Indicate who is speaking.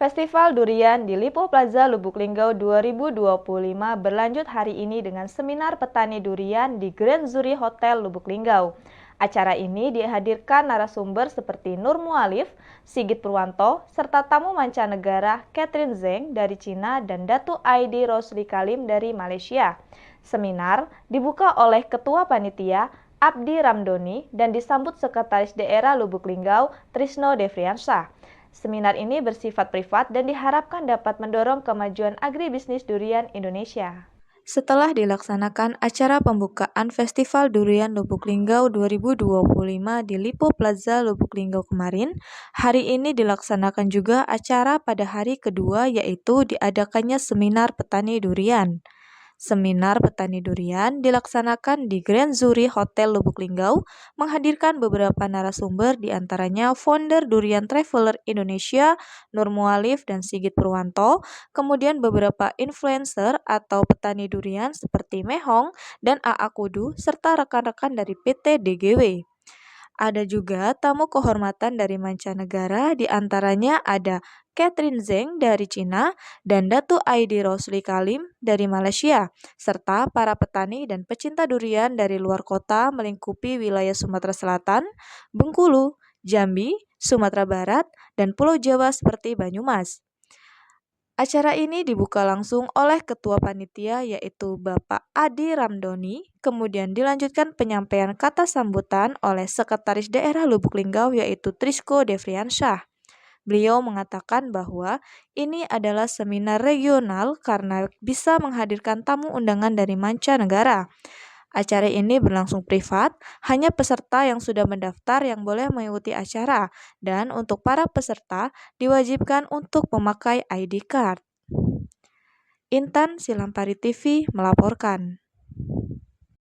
Speaker 1: Festival Durian di Lipo Plaza Lubuk Linggau 2025 berlanjut hari ini dengan seminar petani durian di Grand Zuri Hotel Lubuk Linggau. Acara ini dihadirkan narasumber seperti Nur Mualif, Sigit Purwanto, serta tamu mancanegara Catherine Zeng dari Cina dan Datu Aidi Rosli Kalim dari Malaysia. Seminar dibuka oleh Ketua Panitia Abdi Ramdoni dan disambut Sekretaris Daerah Lubuk Linggau Trisno Devriansyah. Seminar ini bersifat privat dan diharapkan dapat mendorong kemajuan agribisnis durian Indonesia. Setelah dilaksanakan acara pembukaan Festival Durian Lubuk Linggau 2025 di Lipo Plaza Lubuk Linggau kemarin, hari ini dilaksanakan juga acara pada hari kedua yaitu diadakannya Seminar Petani Durian. Seminar petani durian dilaksanakan di Grand Zuri Hotel Lubuk Linggau, menghadirkan beberapa narasumber diantaranya founder Durian Traveler Indonesia, Nur Mualif dan Sigit Purwanto, kemudian beberapa influencer atau petani durian seperti Mehong dan AA Kudu, serta rekan-rekan dari PT DGW. Ada juga tamu kehormatan dari mancanegara, diantaranya ada Catherine Zeng dari Cina dan Datu Aidi Rosli Kalim dari Malaysia, serta para petani dan pecinta durian dari luar kota melingkupi wilayah Sumatera Selatan, Bengkulu, Jambi, Sumatera Barat, dan Pulau Jawa seperti Banyumas. Acara ini dibuka langsung oleh Ketua Panitia yaitu Bapak Adi Ramdoni, kemudian dilanjutkan penyampaian kata sambutan oleh Sekretaris Daerah Lubuk Linggau yaitu Trisco Devriansyah. Beliau mengatakan bahwa ini adalah seminar regional karena bisa menghadirkan tamu undangan dari mancanegara. Acara ini berlangsung privat, hanya peserta yang sudah mendaftar yang boleh mengikuti acara, dan untuk para peserta diwajibkan untuk memakai ID card. Intan Silampari TV melaporkan.